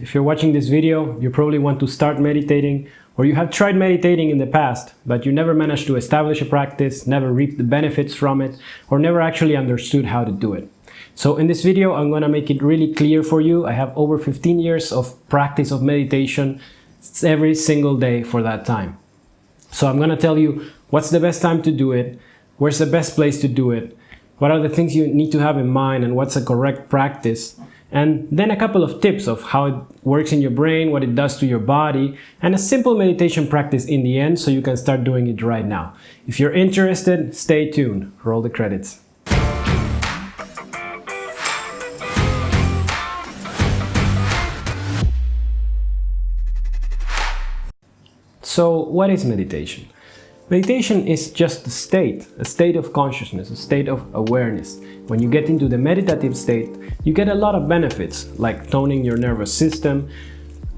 If you're watching this video, you probably want to start meditating, or you have tried meditating in the past, but you never managed to establish a practice, never reaped the benefits from it, or never actually understood how to do it. So in this video, I'm going to make it really clear for you. I have over 15 years of practice of meditation every single day for that time. So I'm going to tell you what's the best time to do it, where's the best place to do it, what are the things you need to have in mind, and what's a correct practice. And then a couple of tips of how it works in your brain, what it does to your body, and a simple meditation practice in the end so you can start doing it right now. If you're interested, stay tuned. Roll the credits. So what is meditation? Meditation is just a state of consciousness, a state of awareness. When you get into the meditative state, you get a lot of benefits, like toning your nervous system,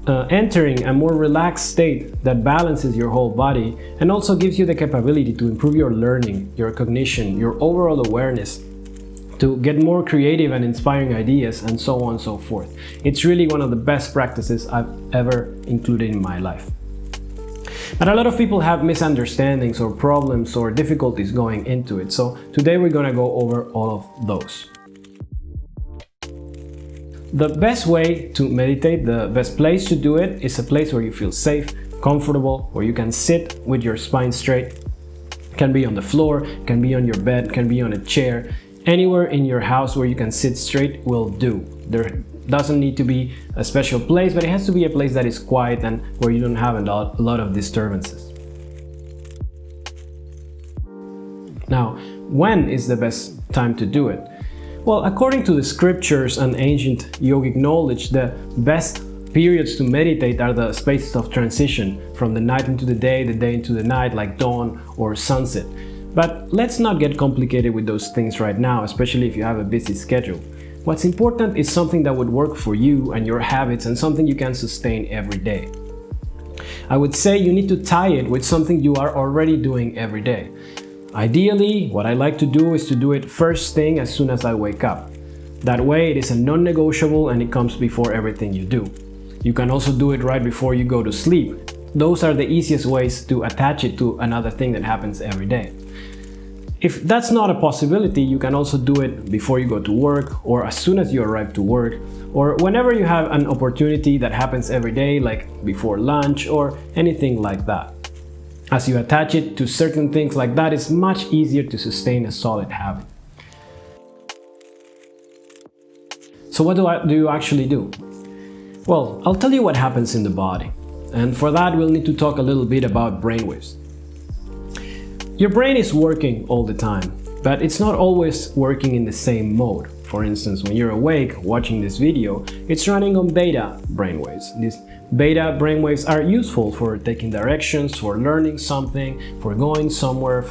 entering a more relaxed state that balances your whole body, and also gives you the capability to improve your learning, your cognition, your overall awareness, to get more creative and inspiring ideas, and so on and so forth. It's really one of the best practices I've ever included in my life. But a lot of people have misunderstandings or problems or difficulties going into it. So today we're going to go over all of those. The best way to meditate, the best place to do it, is a place where you feel safe, comfortable, where you can sit with your spine straight. It can be on the floor, it can be on your bed, it can be on a chair. Anywhere in your house where you can sit straight will do. There doesn't need to be a special place, but it has to be a place that is quiet and where you don't have a lot of disturbances. Now, when is the best time to do it? Well, according to the scriptures and ancient yogic knowledge, the best periods to meditate are the spaces of transition from the night into the day into the night, like dawn or sunset. But let's not get complicated with those things right now, especially if you have a busy schedule. What's important is something that would work for you and your habits, and something you can sustain every day. I would say you need to tie it with something you are already doing every day. Ideally, what I like to do is to do it first thing as soon as I wake up. That way it is a non-negotiable and it comes before everything you do. You can also do it right before you go to sleep. Those are the easiest ways to attach it to another thing that happens every day. If that's not a possibility, you can also do it before you go to work, or as soon as you arrive to work, or whenever you have an opportunity that happens every day, like before lunch or anything like that. As you attach it to certain things like that, it's much easier to sustain a solid habit. So what do you actually do? Well, I'll tell you what happens in the body. And for that, we'll need to talk a little bit about brainwaves. Your brain is working all the time, but it's not always working in the same mode. For instance, when you're awake watching this video, it's running on beta brainwaves. These beta brainwaves are useful for taking directions, for learning something, for going somewhere,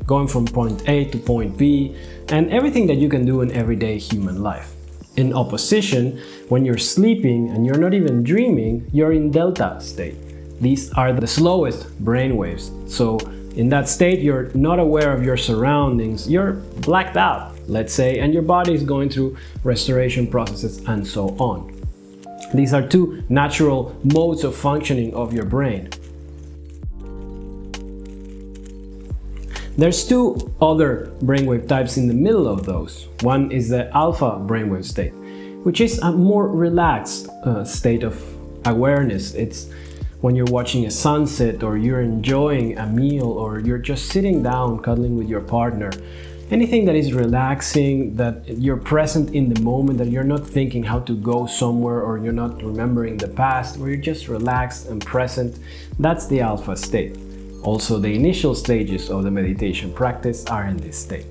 going from point A to point B, and everything that you can do in everyday human life. In opposition, when you're sleeping and you're not even dreaming, you're in delta state. These are the slowest brainwaves. So in that state, you're not aware of your surroundings, you're blacked out, let's say, and your body is going through restoration processes and so on. These are two natural modes of functioning of your brain. There's two other brainwave types in the middle of those. One is the alpha brainwave state, which is a more relaxed state of awareness. It's when you're watching a sunset, or you're enjoying a meal, or you're just sitting down cuddling with your partner. Anything that is relaxing, that you're present in the moment, that you're not thinking how to go somewhere, or you're not remembering the past, where you're just relaxed and present, that's the alpha state. Also, the initial stages of the meditation practice are in this state.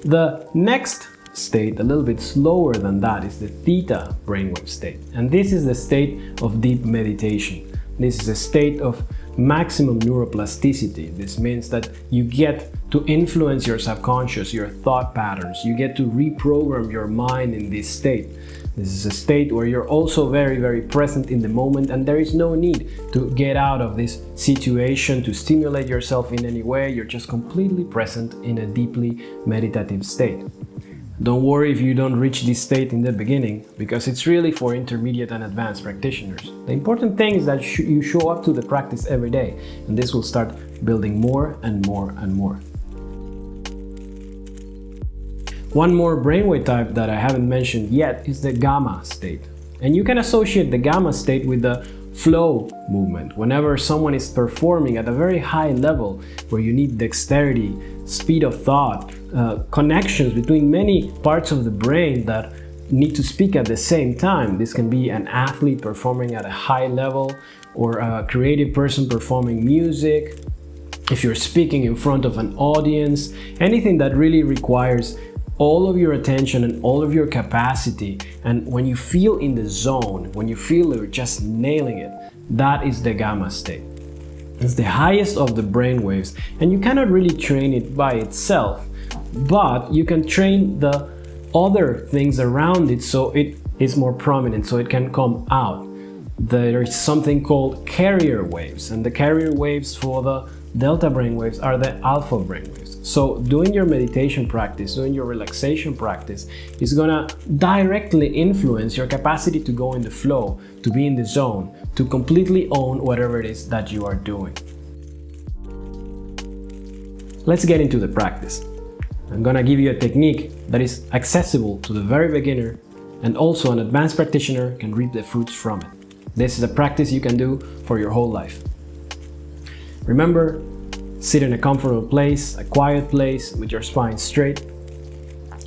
The next state, a little bit slower than that, is the theta brainwave state, and this is the state of deep meditation. This is a state of maximum neuroplasticity. This means that you get to influence your subconscious, your thought patterns. You get to reprogram your mind in this state. This is a state where you're also very, very present in the moment, and there is no need to get out of this situation to stimulate yourself in any way. You're just completely present in a deeply meditative state. Don't worry if you don't reach this state in the beginning, because it's really for intermediate and advanced practitioners. The important thing is that you show up to the practice every day, and this will start building more and more and more. One more brainwave type that I haven't mentioned yet is the gamma state. And you can associate the gamma state with the flow movement. Whenever someone is performing at a very high level, where you need dexterity, speed of thought, connections between many parts of the brain that need to speak at the same time. This can be an athlete performing at a high level, or a creative person performing music. If you're speaking in front of an audience, anything that really requires all of your attention and all of your capacity, and when you feel in the zone, when you feel you're just nailing it, that is the gamma state. It's the highest of the brain waves, and you cannot really train it by itself, but you can train the other things around it so it is more prominent, so it can come out. There is something called carrier waves, and the carrier waves for the delta brain waves are the alpha brain waves. So doing your meditation practice, doing your relaxation practice is gonna directly influence your capacity to go in the flow, to be in the zone, to completely own whatever it is that you are doing. Let's get into the practice. I'm gonna give you a technique that is accessible to the very beginner, and also an advanced practitioner can reap the fruits from it. This is a practice you can do for your whole life. Remember, sit in a comfortable place, a quiet place with your spine straight.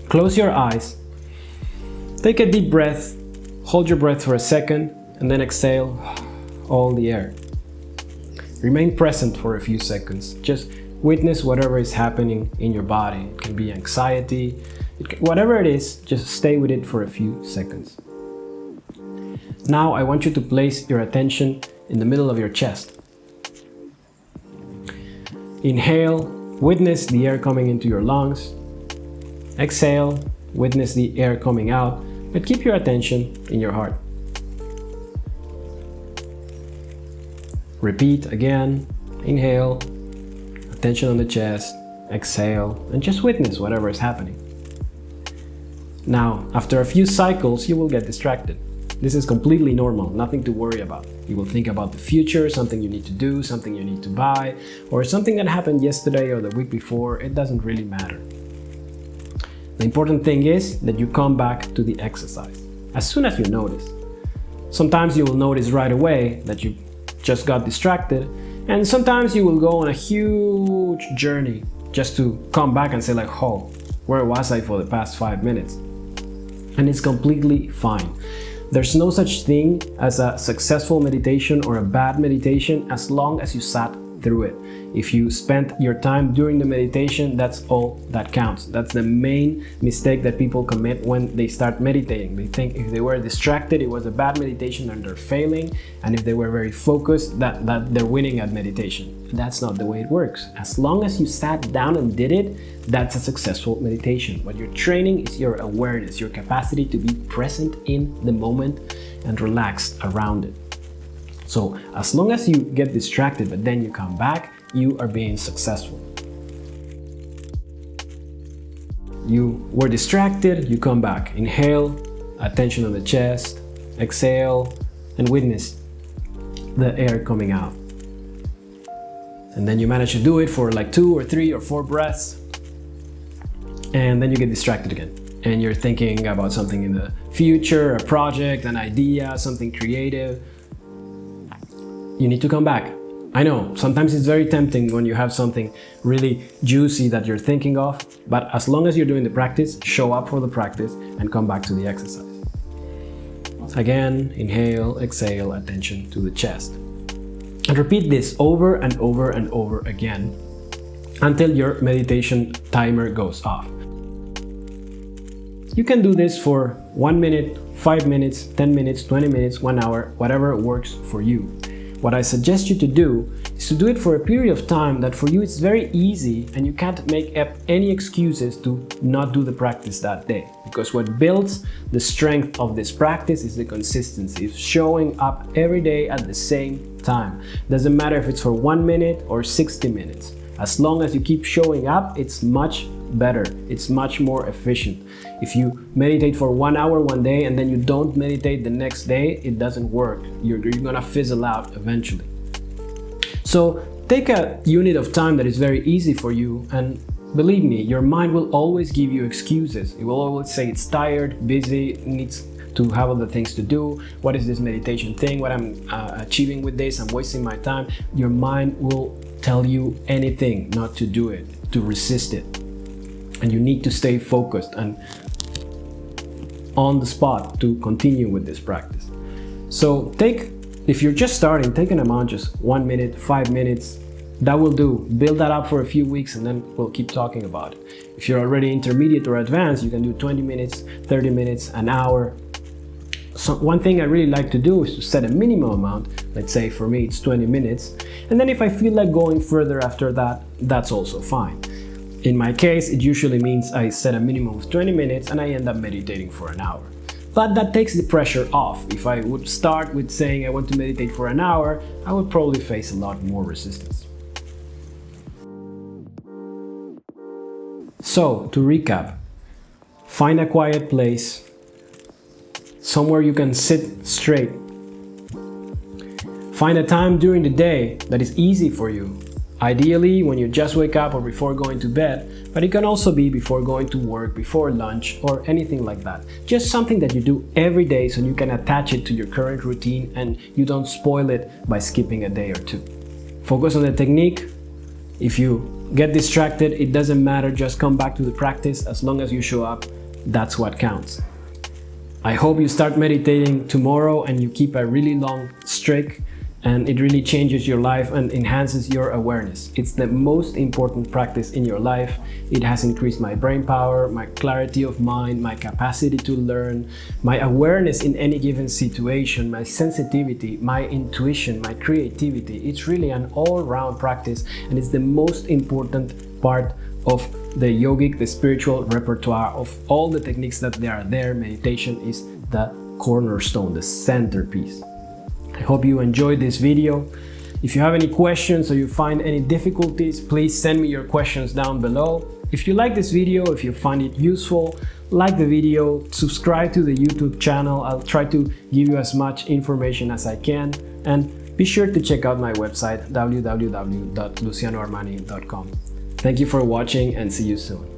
Close your eyes. Take a deep breath. Hold your breath for a second and then exhale all the air. Remain present for a few seconds. Just witness whatever is happening in your body. It can be anxiety, whatever it is, just stay with it for a few seconds. Now I want you to place your attention in the middle of your chest. Inhale, witness the air coming into your lungs. Exhale, witness the air coming out, but keep your attention in your heart. Repeat again. Inhale, attention on the chest. Exhale, and just witness whatever is happening. Now, after a few cycles, you will get distracted. This is completely normal, nothing to worry about. You will think about the future, something you need to do, something you need to buy, or something that happened yesterday or the week before. It doesn't really matter. The important thing is that you come back to the exercise as soon as you notice. Sometimes you will notice right away that you just got distracted, and sometimes you will go on a huge journey just to come back and say like, oh, where was I for the past 5 minutes? And it's completely fine. There's no such thing as a successful meditation or a bad meditation as long as you sat through it. If you spent your time during the meditation, that's all that counts. That's the main mistake that people commit when they start meditating. They think if they were distracted, it was a bad meditation and they're failing. And if they were very focused, that they're winning at meditation. That's not the way it works. As long as you sat down and did it, that's a successful meditation. What you're training is your awareness, your capacity to be present in the moment and relaxed around it. So as long as you get distracted, but then you come back, you are being successful. You were distracted, you come back. Inhale, attention on the chest. Exhale, and witness the air coming out. And then you manage to do it for like 2 or 3 or 4 breaths. And then you get distracted again. And you're thinking about something in the future, a project, an idea, something creative. You need to come back. I know, sometimes it's very tempting when you have something really juicy that you're thinking of, but as long as you're doing the practice, show up for the practice and come back to the exercise. Again, inhale, exhale, attention to the chest. And repeat this over and over and over again until your meditation timer goes off. You can do this for 1 minute, 5 minutes, 10 minutes, 20 minutes, 1 hour, whatever works for you. What I suggest you to do is to do it for a period of time that for you it's very easy and you can't make up any excuses to not do the practice that day. Because what builds the strength of this practice is the consistency, it's showing up every day at the same time. Doesn't matter if it's for 1 minute or 60 minutes. As long as you keep showing up, it's much better. It's much more efficient. If you meditate for 1 hour one day and then you don't meditate the next day, it doesn't work. You're gonna fizzle out eventually. So take a unit of time that is very easy for you, and believe me, your mind will always give you excuses. It will always say it's tired, busy, needs to have other things to do. What is this meditation thing? What I'm achieving with this? I'm wasting my time. Your mind will tell you anything not to do it, to resist it. And you need to stay focused and on the spot to continue with this practice. So if you're just starting, take an amount, just 1 minute, 5 minutes. That will do. Build that up for a few weeks and then we'll keep talking about it. If you're already intermediate or advanced, you can do 20 minutes, 30 minutes, an hour. So one thing I really like to do is to set a minimum amount. Let's say for me it's 20 minutes. And then if I feel like going further after that, that's also fine. In my case, it usually means I set a minimum of 20 minutes and I end up meditating for an hour. But that takes the pressure off. If I would start with saying I want to meditate for an hour, I would probably face a lot more resistance. So, to recap, find a quiet place, somewhere you can sit straight. Find a time during the day that is easy for you. Ideally, when you just wake up or before going to bed, but it can also be before going to work, before lunch, or anything like that. Just something that you do every day so you can attach it to your current routine and you don't spoil it by skipping a day or two. Focus on the technique. If you get distracted, it doesn't matter, just come back to the practice. As long as you show up, that's what counts. I hope you start meditating tomorrow and you keep a really long streak, and it really changes your life and enhances your awareness. It's the most important practice in your life. It has increased my brain power, my clarity of mind, my capacity to learn, my awareness in any given situation, my sensitivity, my intuition, my creativity. It's really an all-round practice, and it's the most important part of the yogic, the spiritual repertoire of all the techniques that are there. Meditation is the cornerstone, the centerpiece. I hope you enjoyed this video. If you have any questions or you find any difficulties, please send me your questions down below. If you like this video, if you find it useful, like the video, subscribe to the YouTube channel. I'll try to give you as much information as I can. And be sure to check out my website, www.lucianoarmani.com. Thank you for watching and see you soon.